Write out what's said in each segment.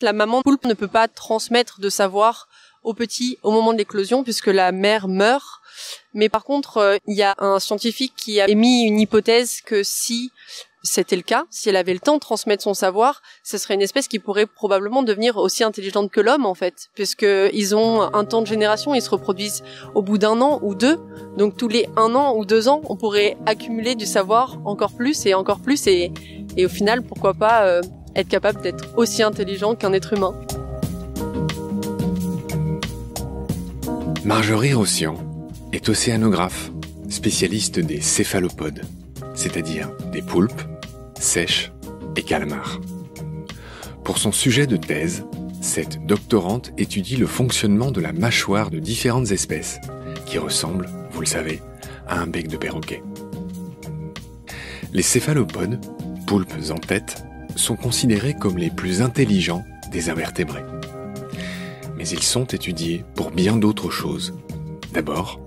La maman poulpe ne peut pas transmettre de savoir au petit au moment de l'éclosion puisque la mère meurt. Mais par contre, il y a un scientifique qui a émis une hypothèse que si c'était le cas, si elle avait le temps de transmettre son savoir, ce serait une espèce qui pourrait probablement devenir aussi intelligente que l'homme en fait, puisque ils ont un temps de génération, ils se reproduisent au bout d'1 an ou 2, donc tous les 1 an ou 2 ans, on pourrait accumuler du savoir encore plus et au final, pourquoi pas être capable d'être aussi intelligent qu'un être humain. Marjorie Rossian est océanographe, spécialiste des céphalopodes, c'est-à-dire des poulpes, sèches et calmars. Pour son sujet de thèse, cette doctorante étudie le fonctionnement de la mâchoire de différentes espèces, qui ressemblent, vous le savez, à un bec de perroquet. Les céphalopodes, poulpes en tête, sont considérés comme les plus intelligents des invertébrés. Mais ils sont étudiés pour bien d'autres choses. D'abord,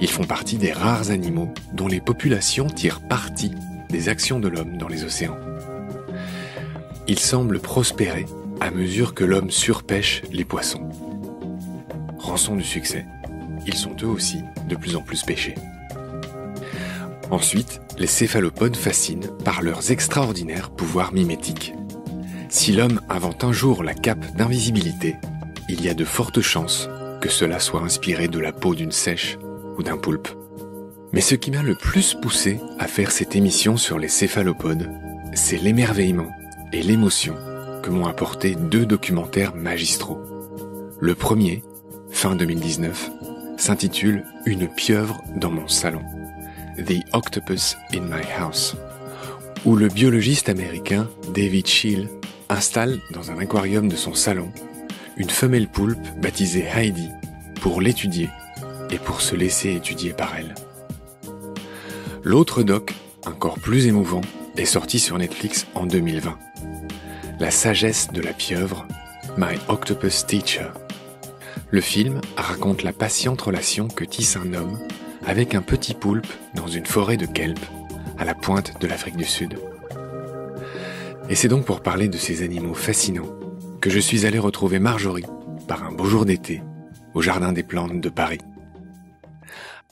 ils font partie des rares animaux dont les populations tirent parti des actions de l'homme dans les océans. Ils semblent prospérer à mesure que l'homme surpêche les poissons. Rançon du succès, ils sont eux aussi de plus en plus pêchés. Ensuite, les céphalopodes fascinent par leurs extraordinaires pouvoirs mimétiques. Si l'homme invente un jour la cape d'invisibilité, il y a de fortes chances que cela soit inspiré de la peau d'une sèche ou d'un poulpe. Mais ce qui m'a le plus poussé à faire cette émission sur les céphalopodes, c'est l'émerveillement et l'émotion que m'ont apporté 2 documentaires magistraux. Le premier, fin 2019, s'intitule « Une pieuvre dans mon salon », The Octopus in My House, où le biologiste américain David Scheel installe dans un aquarium de son salon une femelle poulpe baptisée Heidi pour l'étudier et pour se laisser étudier par elle. L'autre doc, encore plus émouvant, est sorti sur Netflix en 2020. La sagesse de la pieuvre, My Octopus Teacher. Le film raconte la patiente relation que tisse un homme avec un petit poulpe dans une forêt de kelp à la pointe de l'Afrique du Sud. Et c'est donc pour parler de ces animaux fascinants que je suis allé retrouver Marjorie par un beau jour d'été au Jardin des Plantes de Paris.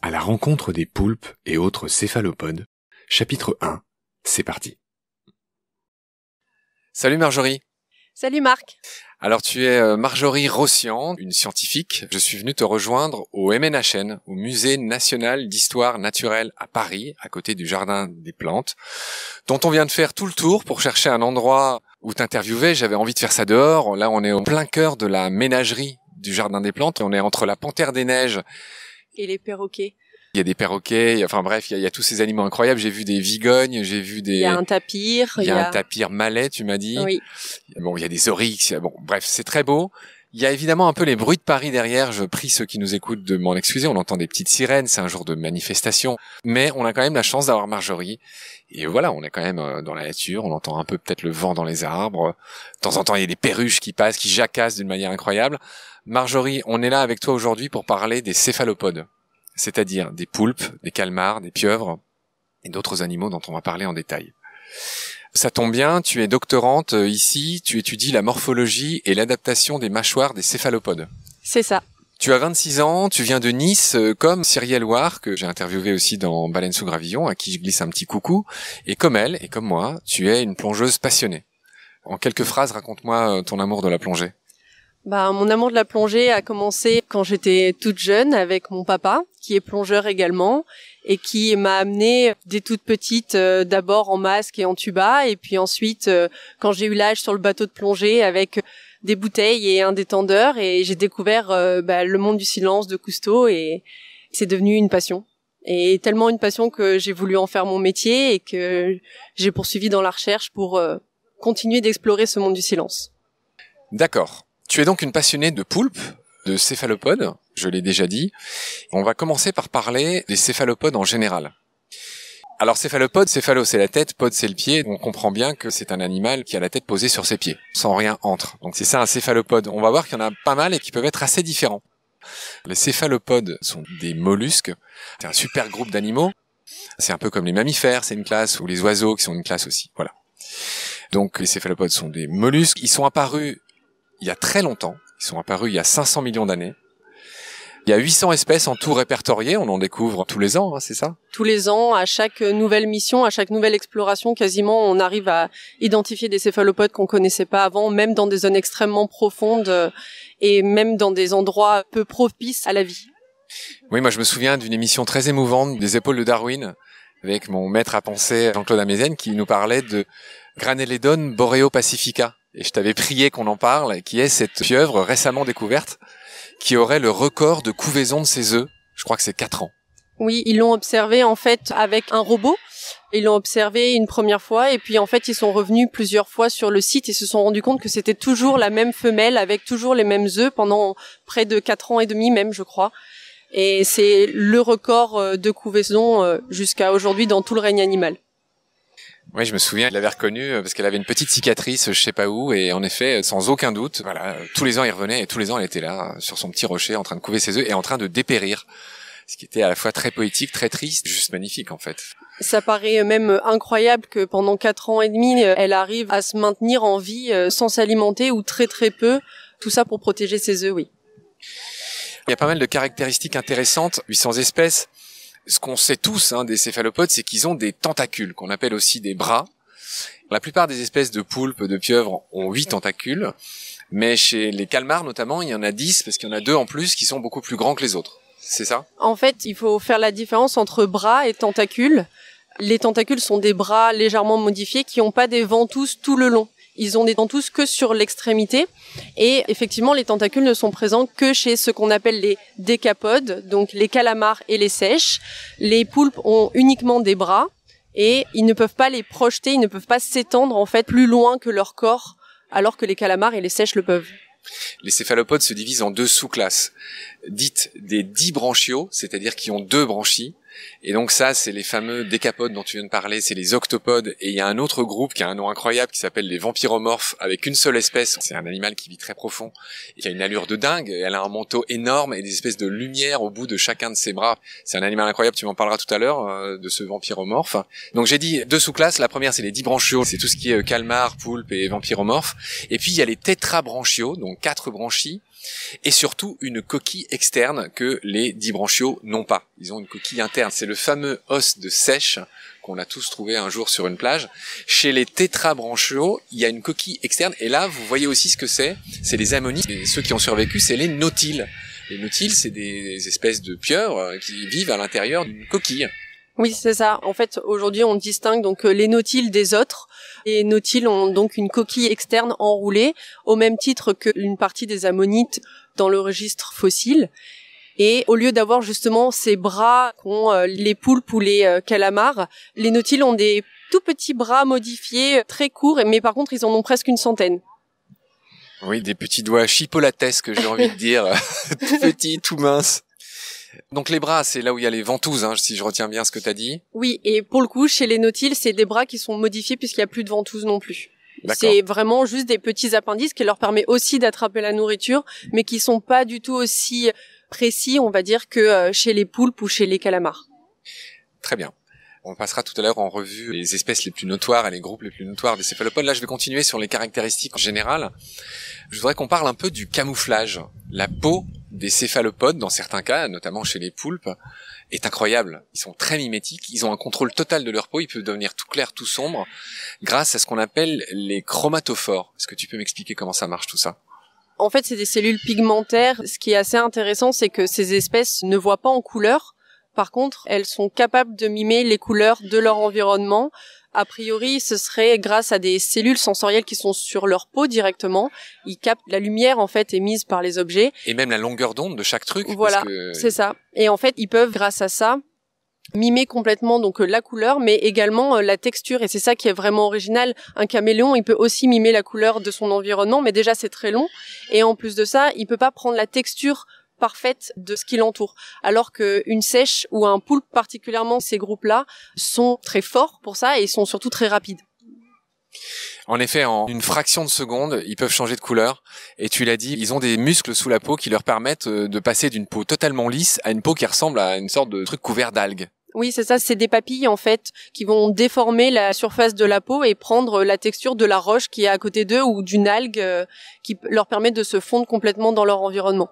À la rencontre des poulpes et autres céphalopodes, chapitre 1, c'est parti. Salut Marjorie. Salut Marc. Alors tu es Marjorie Rossian, une scientifique. Je suis venu te rejoindre au MNHN, au Musée National d'Histoire Naturelle à Paris, à côté du Jardin des Plantes, dont on vient de faire tout le tour pour chercher un endroit où t'interviewer. J'avais envie de faire ça dehors. Là, on est au plein cœur de la ménagerie du Jardin des Plantes. On est entre la panthère des neiges et les perroquets. Il y a des perroquets, enfin bref, il y a tous ces animaux incroyables. J'ai vu des vigognes, j'ai vu des... Il y a un tapir. Il y a un tapir malais, tu m'as dit. Oui. Bon, il y a des oryx. Bon, bref, c'est très beau. Il y a évidemment un peu les bruits de Paris derrière. Je prie ceux qui nous écoutent de m'en excuser. On entend des petites sirènes. C'est un jour de manifestation. Mais on a quand même la chance d'avoir Marjorie. Et voilà, on est quand même dans la nature. On entend un peu peut-être le vent dans les arbres. De temps en temps, il y a des perruches qui passent, qui jacassent d'une manière incroyable. Marjorie, on est là avec toi aujourd'hui pour parler des céphalopodes. C'est-à-dire des poulpes, des calmars, des pieuvres et d'autres animaux dont on va parler en détail. Ça tombe bien, tu es doctorante ici, tu étudies la morphologie et l'adaptation des mâchoires des céphalopodes. C'est ça. Tu as 26 ans, tu viens de Nice, comme Cyrielle Loire, que j'ai interviewé aussi dans Baleine sous gravillon, à qui je glisse un petit coucou, et comme elle, et comme moi, tu es une plongeuse passionnée. En quelques phrases, raconte-moi ton amour de la plongée. Mon amour de la plongée a commencé quand j'étais toute jeune avec mon papa, qui est plongeur également, et qui m'a amené dès toute petite, d'abord en masque et en tuba, et puis ensuite, quand j'ai eu l'âge sur le bateau de plongée avec des bouteilles et un détendeur, et j'ai découvert le monde du silence de Cousteau, et c'est devenu une passion. Et tellement une passion que j'ai voulu en faire mon métier et que j'ai poursuivi dans la recherche pour continuer d'explorer ce monde du silence. D'accord. Tu es donc une passionnée de poulpes, de céphalopodes, je l'ai déjà dit. On va commencer par parler des céphalopodes en général. Alors céphalopode, céphalo c'est la tête, pod c'est le pied. On comprend bien que c'est un animal qui a la tête posée sur ses pieds, sans rien entre. Donc c'est ça un céphalopode. On va voir qu'il y en a pas mal et qui peuvent être assez différents. Les céphalopodes sont des mollusques. C'est un super groupe d'animaux. C'est un peu comme les mammifères, c'est une classe, ou les oiseaux qui sont une classe aussi. Voilà. Donc les céphalopodes sont des mollusques. Ils sont apparus il y a très longtemps. Ils sont apparus il y a 500 millions d'années. Il y a 800 espèces en tout répertoriées, on en découvre tous les ans, hein, c'est ça? Tous les ans, à chaque nouvelle mission, à chaque nouvelle exploration, quasiment, on arrive à identifier des céphalopodes qu'on connaissait pas avant, même dans des zones extrêmement profondes et même dans des endroits peu propices à la vie. Oui, moi je me souviens d'une émission très émouvante des épaules de Darwin, avec mon maître à penser Jean-Claude Amezen, qui nous parlait de Graneledon boreopacifica. Et je t'avais prié qu'on en parle, qui est cette pieuvre récemment découverte, qui aurait le record de couvaison de ses œufs. Je crois que c'est 4 ans. Oui, ils l'ont observé en fait avec un robot. Ils l'ont observé une première fois et puis en fait ils sont revenus plusieurs fois sur le site et se sont rendus compte que c'était toujours la même femelle avec toujours les mêmes œufs pendant près de 4 ans et demi même, je crois. Et c'est le record de couvaison jusqu'à aujourd'hui dans tout le règne animal. Oui, je me souviens, je l'avais reconnue parce qu'elle avait une petite cicatrice, je sais pas où, et en effet, sans aucun doute, voilà, tous les ans il revenait et tous les ans elle était là, sur son petit rocher, en train de couver ses œufs et en train de dépérir. Ce qui était à la fois très poétique, très triste, juste magnifique en fait. Ça paraît même incroyable que pendant 4 ans et demi, elle arrive à se maintenir en vie sans s'alimenter ou très très peu, tout ça pour protéger ses œufs, oui. Il y a pas mal de caractéristiques intéressantes, 800 espèces. Ce qu'on sait tous des céphalopodes, c'est qu'ils ont des tentacules, qu'on appelle aussi des bras. La plupart des espèces de poulpes, de pieuvres ont 8 tentacules, mais chez les calmars notamment, il y en a 10, parce qu'il y en a 2 en plus qui sont beaucoup plus grands que les autres. C'est ça? En fait, il faut faire la différence entre bras et tentacules. Les tentacules sont des bras légèrement modifiés qui n'ont pas des ventouses tout le long. Ils ont des ventouses que sur l'extrémité. Et effectivement, les tentacules ne sont présents que chez ce qu'on appelle les décapodes, donc les calamars et les seiches. Les poulpes ont uniquement des bras et ils ne peuvent pas les projeter, ils ne peuvent pas s'étendre en fait plus loin que leur corps, alors que les calamars et les seiches le peuvent. Les céphalopodes se divisent en 2 sous-classes, dites des dibranchiaux, c'est-à-dire qui ont 2 branchies. Et donc ça, c'est les fameux décapodes dont tu viens de parler, c'est les octopodes. Et il y a un autre groupe qui a un nom incroyable qui s'appelle les vampyromorphes, avec une seule espèce. C'est un animal qui vit très profond, et qui a une allure de dingue. Elle a un manteau énorme et des espèces de lumière au bout de chacun de ses bras. C'est un animal incroyable, tu m'en parleras tout à l'heure, de ce vampyromorphe. Donc j'ai dit 2 sous-classes. La première, c'est les dibranchiaux, c'est tout ce qui est calmar, poulpe et vampyromorphe. Et puis il y a les tétrabranchiaux, donc 4 branchies. Et surtout une coquille externe que les dibranchiaux n'ont pas. Ils ont une coquille interne. C'est le fameux os de seiche qu'on a tous trouvé un jour sur une plage. Chez les tétrabranchiaux, il y a une coquille externe. Et là, vous voyez aussi ce que c'est. C'est les ammonites. Et ceux qui ont survécu, c'est les nautiles. Les nautiles, c'est des espèces de pieuvres qui vivent à l'intérieur d'une coquille. Oui, c'est ça. En fait, aujourd'hui, on distingue donc les nautiles des autres. Les nautiles ont donc une coquille externe enroulée, au même titre qu'une partie des ammonites dans le registre fossile. Et au lieu d'avoir justement ces bras qu'ont les poulpes ou les calamars, les nautiles ont des tout petits bras modifiés, très courts, mais par contre, ils en ont presque une centaine. Oui, des petits doigts chipolates-esques, j'ai envie de dire, tout petits, tout minces. Donc les bras, c'est là où il y a les ventouses, si je retiens bien ce que tu as dit. Oui, et pour le coup, chez les nautiles, c'est des bras qui sont modifiés puisqu'il n'y a plus de ventouses non plus. D'accord. C'est vraiment juste des petits appendices qui leur permettent aussi d'attraper la nourriture, mais qui sont pas du tout aussi précis, on va dire, que chez les poulpes ou chez les calamars. Très bien. On passera tout à l'heure en revue les espèces les plus notoires et les groupes les plus notoires des céphalopodes. Là, je vais continuer sur les caractéristiques en général. Je voudrais qu'on parle un peu du camouflage. La peau des céphalopodes, dans certains cas, notamment chez les poulpes, est incroyable. Ils sont très mimétiques, ils ont un contrôle total de leur peau, ils peuvent devenir tout clair, tout sombre, grâce à ce qu'on appelle les chromatophores. Est-ce que tu peux m'expliquer comment ça marche tout ça ? En fait, c'est des cellules pigmentaires. Ce qui est assez intéressant, c'est que ces espèces ne voient pas en couleur. Par contre, elles sont capables de mimer les couleurs de leur environnement. A priori, ce serait grâce à des cellules sensorielles qui sont sur leur peau directement. Ils captent la lumière, en fait, émise par les objets. Et même la longueur d'onde de chaque truc. Voilà, c'est ça. Et en fait, ils peuvent, grâce à ça, mimer complètement donc la couleur, mais également la texture. Et c'est ça qui est vraiment original. Un caméléon, il peut aussi mimer la couleur de son environnement, mais déjà, c'est très long. Et en plus de ça, il peut pas prendre la texture parfaite de ce qui l'entoure. Alors qu'une seiche ou un poulpe, particulièrement ces groupes-là, sont très forts pour ça et sont surtout très rapides. En effet, en une fraction de seconde, ils peuvent changer de couleur. Et tu l'as dit, ils ont des muscles sous la peau qui leur permettent de passer d'une peau totalement lisse à une peau qui ressemble à une sorte de truc couvert d'algues. Oui, c'est ça, c'est des papilles en fait qui vont déformer la surface de la peau et prendre la texture de la roche qui est à côté d'eux ou d'une algue qui leur permet de se fondre complètement dans leur environnement.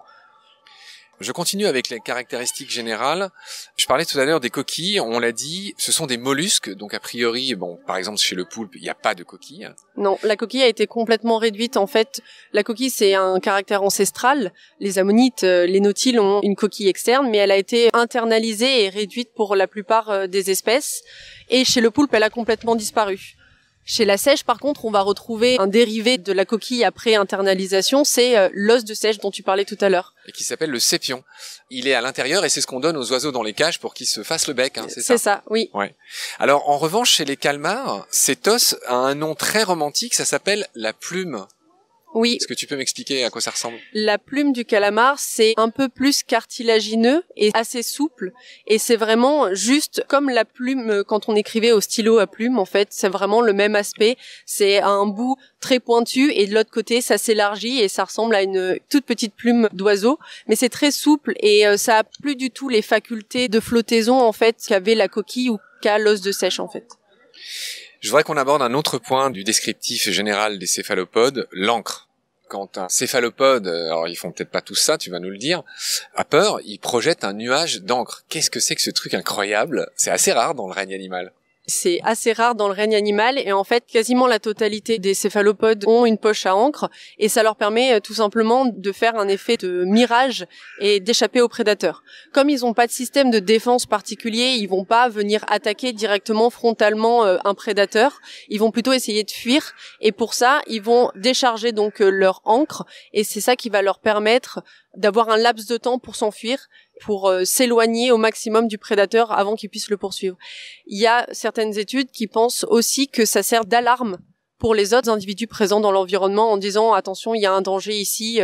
Je continue avec les caractéristiques générales. Je parlais tout à l'heure des coquilles, on l'a dit, ce sont des mollusques, donc a priori, bon, par exemple chez le poulpe, il n'y a pas de coquille. Non, la coquille a été complètement réduite. En fait, la coquille, c'est un caractère ancestral. Les ammonites, les nautiles ont une coquille externe, mais elle a été internalisée et réduite pour la plupart des espèces. Et chez le poulpe, elle a complètement disparu. Chez la seiche, par contre, on va retrouver un dérivé de la coquille après internalisation, c'est l'os de seiche dont tu parlais tout à l'heure. Et qui s'appelle le sépion. Il est à l'intérieur et c'est ce qu'on donne aux oiseaux dans les cages pour qu'ils se fassent le bec, hein, c'est ça? C'est ça, oui. Ouais. Alors, en revanche, chez les calmars, cet os a un nom très romantique, ça s'appelle la plume. Oui. Est-ce que tu peux m'expliquer à quoi ça ressemble? La plume du calamar, c'est un peu plus cartilagineux et assez souple. Et c'est vraiment juste comme la plume quand on écrivait au stylo à plume, en fait. C'est vraiment le même aspect. C'est un bout très pointu et de l'autre côté, ça s'élargit et ça ressemble à une toute petite plume d'oiseau. Mais c'est très souple et ça a plus du tout les facultés de flottaison, en fait, qu'avait la coquille ou qu'a l'os de seiche, en fait. Je voudrais qu'on aborde un autre point du descriptif général des céphalopodes, l'encre. Quand un céphalopode, alors ils font peut-être pas tout ça, tu vas nous le dire, a peur, il projette un nuage d'encre. Qu'est-ce que c'est que ce truc incroyable? C'est assez rare dans le règne animal. C'est assez rare dans le règne animal et en fait quasiment la totalité des céphalopodes ont une poche à encre et ça leur permet tout simplement de faire un effet de mirage et d'échapper aux prédateurs. Comme ils n'ont pas de système de défense particulier, ils vont pas venir attaquer directement frontalement un prédateur, ils vont plutôt essayer de fuir et pour ça ils vont décharger donc leur encre et c'est ça qui va leur permettre d'avoir un laps de temps pour s'enfuir, pour s'éloigner au maximum du prédateur avant qu'il puisse le poursuivre. Il y a certaines études qui pensent aussi que ça sert d'alarme pour les autres individus présents dans l'environnement en disant « Attention, il y a un danger ici,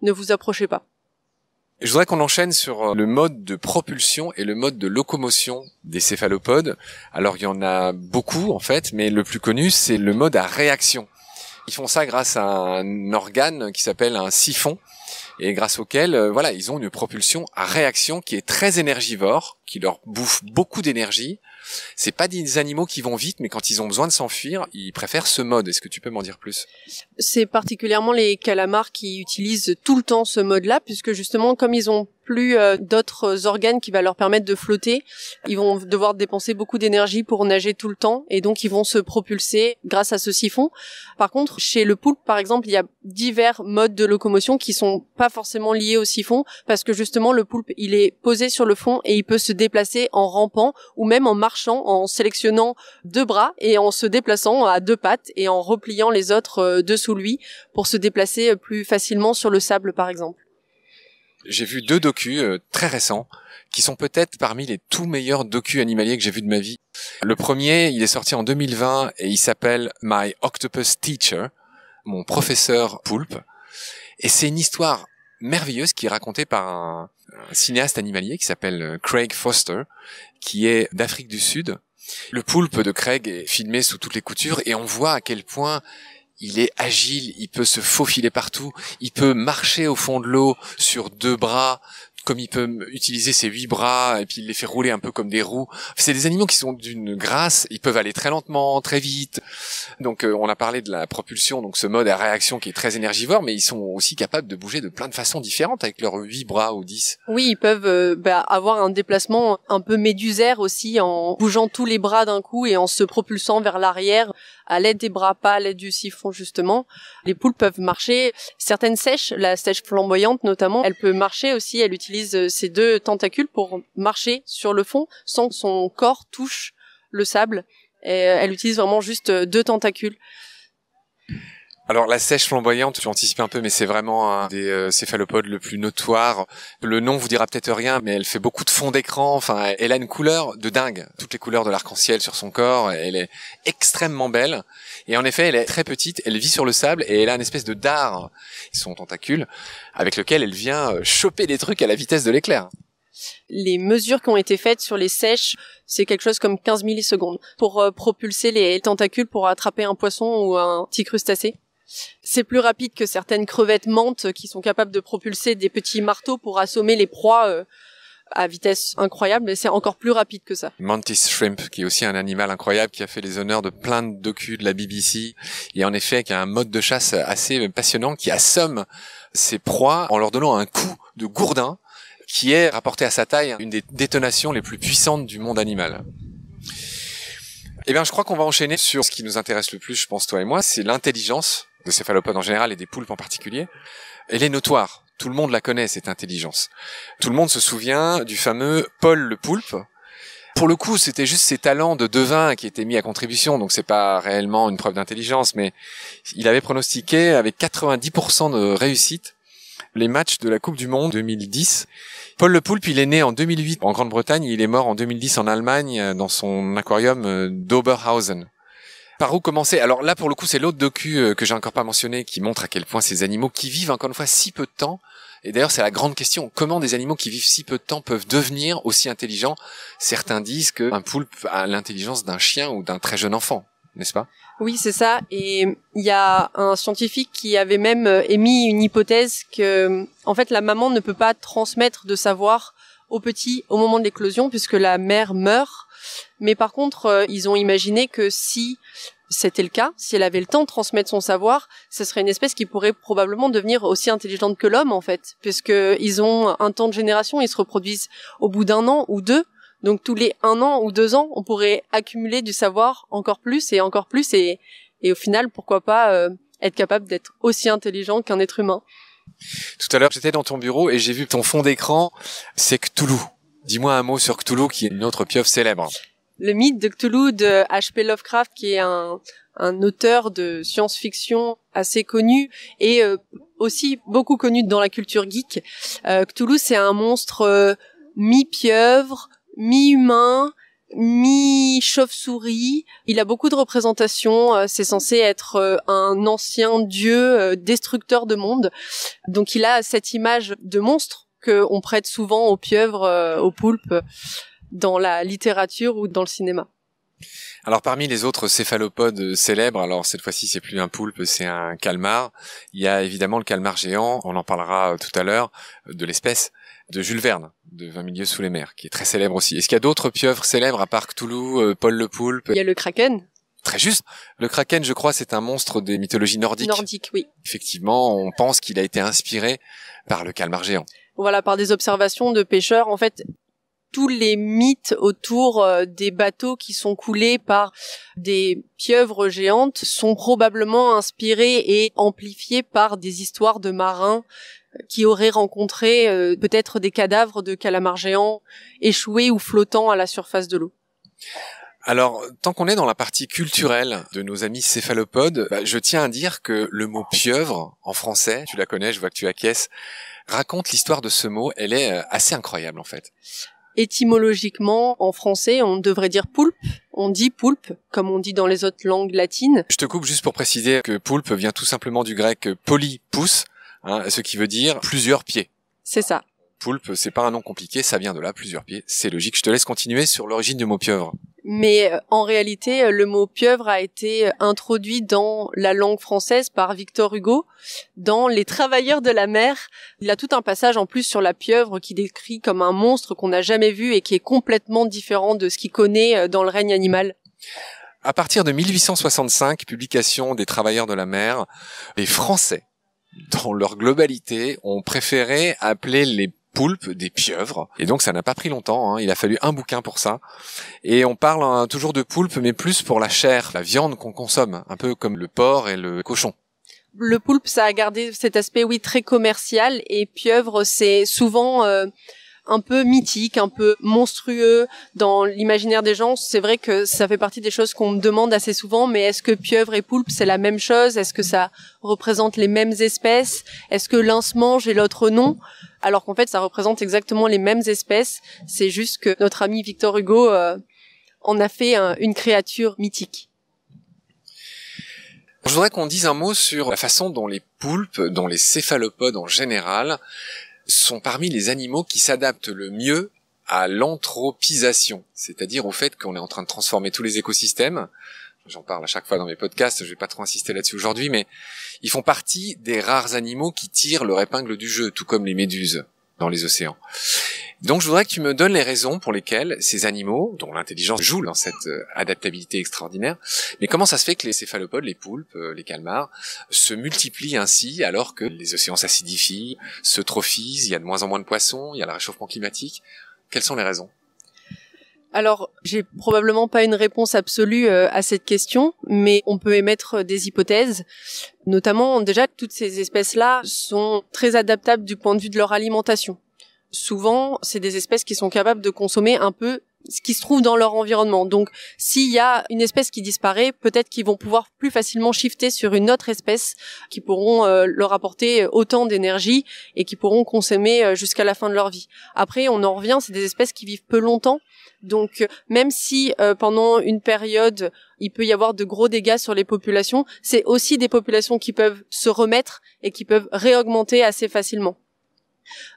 ne vous approchez pas ». Je voudrais qu'on enchaîne sur le mode de propulsion et le mode de locomotion des céphalopodes. Alors il y en a beaucoup en fait, mais le plus connu c'est le mode à réaction. Ils font ça grâce à un organe qui s'appelle un siphon. Et grâce auquel, voilà, ils ont une propulsion à réaction qui est très énergivore, qui leur bouffe beaucoup d'énergie. C'est pas des animaux qui vont vite, mais quand ils ont besoin de s'enfuir, ils préfèrent ce mode. Est-ce que tu peux m'en dire plus? C'est particulièrement les calamars qui utilisent tout le temps ce mode-là, puisque justement, comme ils ont plus d'autres organes qui va leur permettre de flotter, ils vont devoir dépenser beaucoup d'énergie pour nager tout le temps et donc ils vont se propulser grâce à ce siphon. Par contre, chez le poulpe par exemple, il y a divers modes de locomotion qui sont pas forcément liés au siphon parce que justement le poulpe, il est posé sur le fond et il peut se déplacer en rampant ou même en marchant, en sélectionnant 2 bras et en se déplaçant à 2 pattes et en repliant les autres dessous lui pour se déplacer plus facilement sur le sable par exemple. J'ai vu 2 docus très récents qui sont peut-être parmi les tout meilleurs docus animaliers que j'ai vus de ma vie. Le premier, il est sorti en 2020 et il s'appelle My Octopus Teacher, mon professeur poulpe. Et c'est une histoire merveilleuse qui est racontée par un cinéaste animalier qui s'appelle Craig Foster, qui est d'Afrique du Sud. Le poulpe de Craig est filmé sous toutes les coutures et on voit à quel point il est agile, il peut se faufiler partout, il peut marcher au fond de l'eau sur 2 bras, comme il peut utiliser ses 8 bras, et puis il les fait rouler un peu comme des roues. C'est des animaux qui sont d'une grâce, ils peuvent aller très lentement, très vite. Donc on a parlé de la propulsion, donc ce mode à réaction qui est très énergivore, mais ils sont aussi capables de bouger de plein de façons différentes avec leurs 8 bras ou 10. Oui, ils peuvent avoir un déplacement un peu médusaire aussi, en bougeant tous les bras d'un coup et en se propulsant vers l'arrière à l'aide des bras, pas à l'aide du siphon justement. Les poulpes peuvent marcher. Certaines seiches, la seiche flamboyante notamment, elle peut marcher aussi. Elle utilise ses 2 tentacules pour marcher sur le fond sans que son corps touche le sable. Et elle utilise vraiment juste 2 tentacules. Alors la seiche flamboyante, tu anticipes un peu, mais c'est vraiment un des céphalopodes le plus notoire. Le nom vous dira peut-être rien, mais elle fait beaucoup de fond d'écran. Enfin, elle a une couleur de dingue, toutes les couleurs de l'arc-en-ciel sur son corps. Elle est extrêmement belle. Et en effet, elle est très petite. Elle vit sur le sable et elle a une espèce de dard, son tentacule, avec lequel elle vient choper des trucs à la vitesse de l'éclair. Les mesures qui ont été faites sur les seiches, c'est quelque chose comme 15 millisecondes pour propulser les tentacules pour attraper un poisson ou un petit crustacé. C'est plus rapide que certaines crevettes mantes qui sont capables de propulser des petits marteaux pour assommer les proies à vitesse incroyable, mais c'est encore plus rapide que ça. Mantis shrimp, qui est aussi un animal incroyable, qui a fait les honneurs de plein de docus de la BBC, et en effet qui a un mode de chasse assez passionnant, qui assomme ses proies en leur donnant un coup de gourdin, qui est, rapporté à sa taille, une des détonations les plus puissantes du monde animal. Eh bien, je crois qu'on va enchaîner sur ce qui nous intéresse le plus, je pense, toi et moi, c'est l'intelligence de céphalopodes en général et des poulpes en particulier. Elle est notoire. Tout le monde la connaît, cette intelligence. Tout le monde se souvient du fameux Paul le poulpe. Pour le coup, c'était juste ses talents de devin qui étaient mis à contribution, donc c'est pas réellement une preuve d'intelligence, mais il avait pronostiqué avec 90% de réussite les matchs de la Coupe du Monde 2010. Paul le poulpe, il est né en 2008 en Grande-Bretagne, il est mort en 2010 en Allemagne dans son aquarium d'Oberhausen. Par où commencer? Alors là, pour le coup, c'est l'autre docu que j'ai encore pas mentionné qui montre à quel point ces animaux qui vivent encore une fois si peu de temps, et d'ailleurs c'est la grande question, comment des animaux qui vivent si peu de temps peuvent devenir aussi intelligents? Certains disent qu'un poulpe a l'intelligence d'un chien ou d'un très jeune enfant, n'est-ce pas? Oui, c'est ça. Et il y a un scientifique qui avait même émis une hypothèse que, en fait, la maman ne peut pas transmettre de savoir au petit au moment de l'éclosion puisque la mère meurt. Mais par contre, ils ont imaginé que si c'était le cas, si elle avait le temps de transmettre son savoir, ce serait une espèce qui pourrait probablement devenir aussi intelligente que l'homme, en fait, puisque ils ont un temps de génération, ils se reproduisent au bout d'1 an ou 2. Donc tous les 1 an ou 2 ans, on pourrait accumuler du savoir encore plus et au final, pourquoi pas être capable d'être aussi intelligent qu'un être humain. Tout à l'heure, j'étais dans ton bureau et j'ai vu ton fond d'écran, c'est Cthulhu. Dis-moi un mot sur Cthulhu, qui est une autre pieuvre célèbre. Le mythe de Cthulhu de H.P. Lovecraft, qui est un auteur de science-fiction assez connu et aussi beaucoup connu dans la culture geek. Cthulhu, c'est un monstre mi-pieuvre, mi-humain, mi-chauve-souris. Il a beaucoup de représentations. C'est censé être un ancien dieu destructeur de monde. Donc il a cette image de monstre qu'on prête souvent aux pieuvres, aux poulpes, dans la littérature ou dans le cinéma. Alors parmi les autres céphalopodes célèbres, alors cette fois-ci c'est plus un poulpe, c'est un calmar. Il y a évidemment le calmar géant, on en parlera tout à l'heure, de l'espèce de Jules Verne, de 20 milieux sous les mers, qui est très célèbre aussi. Est-ce qu'il y a d'autres pieuvres célèbres à part Cthulhu, Paul le poulpe? Il y a le kraken. Très juste. Le kraken, je crois, c'est un monstre des mythologies nordiques. Nordique, oui. Effectivement, on pense qu'il a été inspiré par le calmar géant. Voilà, par des observations de pêcheurs. En fait, tous les mythes autour des bateaux qui sont coulés par des pieuvres géantes sont probablement inspirés et amplifiés par des histoires de marins qui auraient rencontré peut-être des cadavres de calamars géants échoués ou flottant à la surface de l'eau. Alors, tant qu'on est dans la partie culturelle de nos amis céphalopodes, je tiens à dire que le mot pieuvre, en français, tu la connais, je vois que tu acquiesces, raconte l'histoire de ce mot, elle est assez incroyable en fait. Étymologiquement, en français, on devrait dire poulpe. On dit poulpe, comme on dit dans les autres langues latines. Je te coupe juste pour préciser que poulpe vient tout simplement du grec polypous, ce qui veut dire plusieurs pieds. C'est ça. Poulpe, c'est pas un nom compliqué, ça vient de là, plusieurs pieds, c'est logique. Je te laisse continuer sur l'origine du mot pieuvre. Mais en réalité, le mot pieuvre a été introduit dans la langue française par Victor Hugo, dans Les Travailleurs de la mer. Il a tout un passage en plus sur la pieuvre qui décrit comme un monstre qu'on n'a jamais vu et qui est complètement différent de ce qu'il connaît dans le règne animal. À partir de 1865, publication des Travailleurs de la mer, les Français, dans leur globalité, ont préféré appeler les poulpes des pieuvres. Et donc ça n'a pas pris longtemps, il a fallu un bouquin pour ça. Et on parle toujours de poulpe, mais plus pour la chair, la viande qu'on consomme, un peu comme le porc et le cochon. Le poulpe, ça a gardé cet aspect, oui, très commercial, et pieuvre, c'est souvent un peu mythique, un peu monstrueux dans l'imaginaire des gens. C'est vrai que ça fait partie des choses qu'on me demande assez souvent, mais est-ce que pieuvre et poulpe, c'est la même chose? Est-ce que ça représente les mêmes espèces? Est-ce que l'un se mange et l'autre non? Alors qu'en fait, ça représente exactement les mêmes espèces. C'est juste que notre ami Victor Hugo en a fait une créature mythique. Je voudrais qu'on dise un mot sur la façon dont les poulpes, dont les céphalopodes en général, sont parmi les animaux qui s'adaptent le mieux à l'anthropisation, c'est-à-dire au fait qu'on est en train de transformer tous les écosystèmes. J'en parle à chaque fois dans mes podcasts, je vais pas trop insister là-dessus aujourd'hui, mais ils font partie des rares animaux qui tirent leur épingle du jeu, tout comme les méduses dans les océans. Donc je voudrais que tu me donnes les raisons pour lesquelles ces animaux, dont l'intelligence joue dans cette adaptabilité extraordinaire, mais comment ça se fait que les céphalopodes, les poulpes, les calmars, se multiplient ainsi alors que les océans s'acidifient, se trophisent, il y a de moins en moins de poissons, il y a le réchauffement climatique? Quelles sont les raisons? Alors, j'ai probablement pas une réponse absolue à cette question, mais on peut émettre des hypothèses. Notamment, déjà, toutes ces espèces-là sont très adaptables du point de vue de leur alimentation. Souvent, c'est des espèces qui sont capables de consommer un peu ce qui se trouve dans leur environnement. Donc, s'il y a une espèce qui disparaît, peut-être qu'ils vont pouvoir plus facilement shifter sur une autre espèce qui pourront leur apporter autant d'énergie et qui pourront consommer jusqu'à la fin de leur vie. Après, on en revient, c'est des espèces qui vivent peu longtemps. Donc, même si pendant une période, il peut y avoir de gros dégâts sur les populations, c'est aussi des populations qui peuvent se remettre et qui peuvent réaugmenter assez facilement.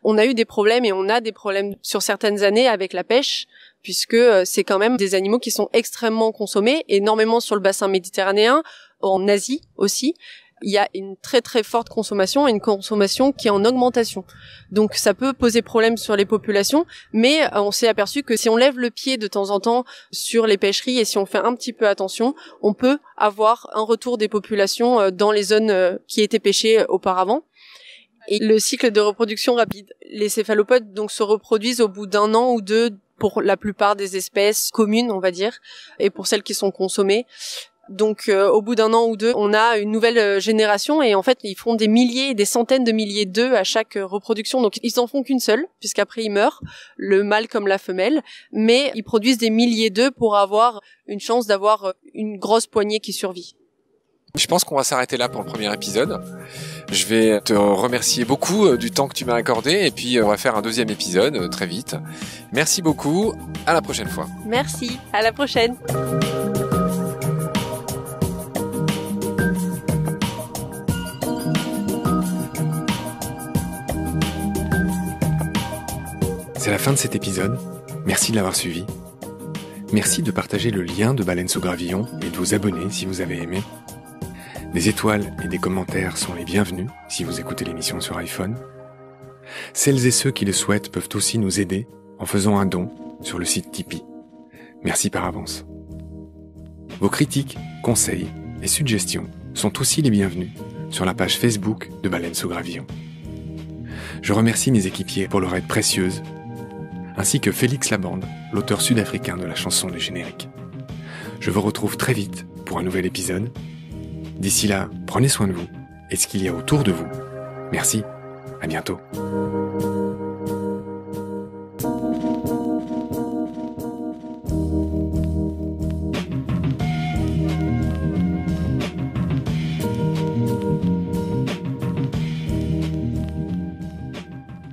On a eu des problèmes et on a des problèmes sur certaines années avec la pêche, puisque c'est quand même des animaux qui sont extrêmement consommés, énormément sur le bassin méditerranéen, en Asie aussi. Il y a une très très forte consommation, une consommation qui est en augmentation. Donc ça peut poser problème sur les populations, mais on s'est aperçu que si on lève le pied de temps en temps sur les pêcheries et si on fait un petit peu attention, on peut avoir un retour des populations dans les zones qui étaient pêchées auparavant. Et le cycle de reproduction rapide. Les céphalopodes donc se reproduisent au bout d'1 an ou 2 pour la plupart des espèces communes, on va dire, et pour celles qui sont consommées. Donc au bout d'1 an ou 2, on a une nouvelle génération et en fait ils font des milliers, des centaines de milliers d'œufs à chaque reproduction. Donc ils en font qu'une seule puisqu'après ils meurent, le mâle comme la femelle, mais ils produisent des milliers d'œufs pour avoir une chance d'avoir une grosse poignée qui survit. Je pense qu'on va s'arrêter là pour le premier épisode. Je vais te remercier beaucoup du temps que tu m'as accordé et puis on va faire un deuxième épisode très vite. Merci beaucoup, à la prochaine fois. Merci, à la prochaine. C'est la fin de cet épisode. Merci de l'avoir suivi. Merci de partager le lien de Baleines sous Gravillon et de vous abonner si vous avez aimé. Des étoiles et des commentaires sont les bienvenus si vous écoutez l'émission sur iPhone. Celles et ceux qui le souhaitent peuvent aussi nous aider en faisant un don sur le site Tipeee. Merci par avance. Vos critiques, conseils et suggestions sont aussi les bienvenus sur la page Facebook de Baleines sous Gravillon. Je remercie mes équipiers pour leur aide précieuse, ainsi que Félix Labande, l'auteur sud-africain de la chanson du générique. Je vous retrouve très vite pour un nouvel épisode. D'ici là, prenez soin de vous et de ce qu'il y a autour de vous. Merci, à bientôt.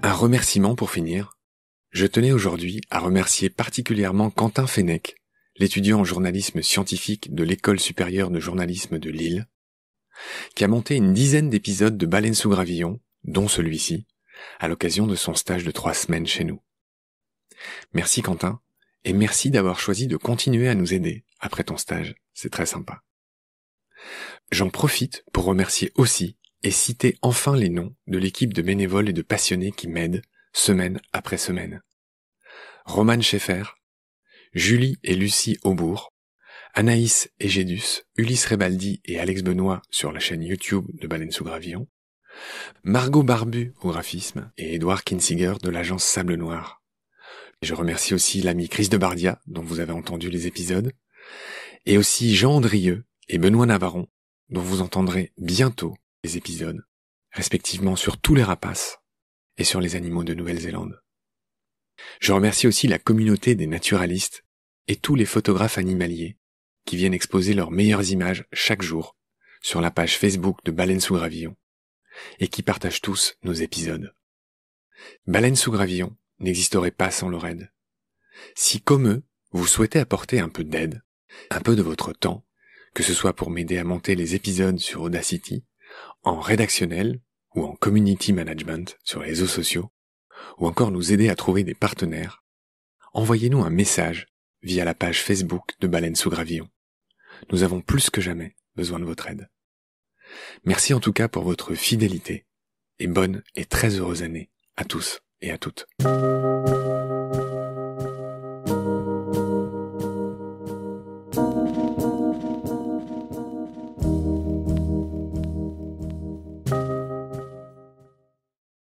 Un remerciement pour finir. Je tenais aujourd'hui à remercier particulièrement Quentin Fenech, l'étudiant en journalisme scientifique de l'École supérieure de journalisme de Lille, qui a monté une dizaine d'épisodes de Baleines sous Gravillon, dont celui-ci, à l'occasion de son stage de 3 semaines chez nous. Merci Quentin, et merci d'avoir choisi de continuer à nous aider après ton stage, c'est très sympa. J'en profite pour remercier aussi et citer enfin les noms de l'équipe de bénévoles et de passionnés qui m'aident, semaine après semaine. Romane Schaeffer, Julie et Lucie Aubourg, Anaïs Egedus, Ulysse Rebaldi et Alex Benoît sur la chaîne YouTube de Baleines sous Gravillon, Margot Barbu au graphisme et Édouard Kinsiger de l'agence Sable Noir. Je remercie aussi l'ami Chris Debardia dont vous avez entendu les épisodes, et aussi Jean Andrieux et Benoît Navarron dont vous entendrez bientôt les épisodes, respectivement sur tous les rapaces et sur les animaux de Nouvelle-Zélande. Je remercie aussi la communauté des naturalistes et tous les photographes animaliers qui viennent exposer leurs meilleures images chaque jour sur la page Facebook de Baleines sous Gravillon et qui partagent tous nos épisodes. Baleines sous Gravillon n'existerait pas sans leur aide. Si, comme eux, vous souhaitez apporter un peu d'aide, un peu de votre temps, que ce soit pour m'aider à monter les épisodes sur Audacity, en rédactionnel ou en community management sur les réseaux sociaux, ou encore nous aider à trouver des partenaires, envoyez-nous un message via la page Facebook de Baleines sous Gravillon. Nous avons plus que jamais besoin de votre aide. Merci en tout cas pour votre fidélité, et bonne et très heureuse année à tous et à toutes.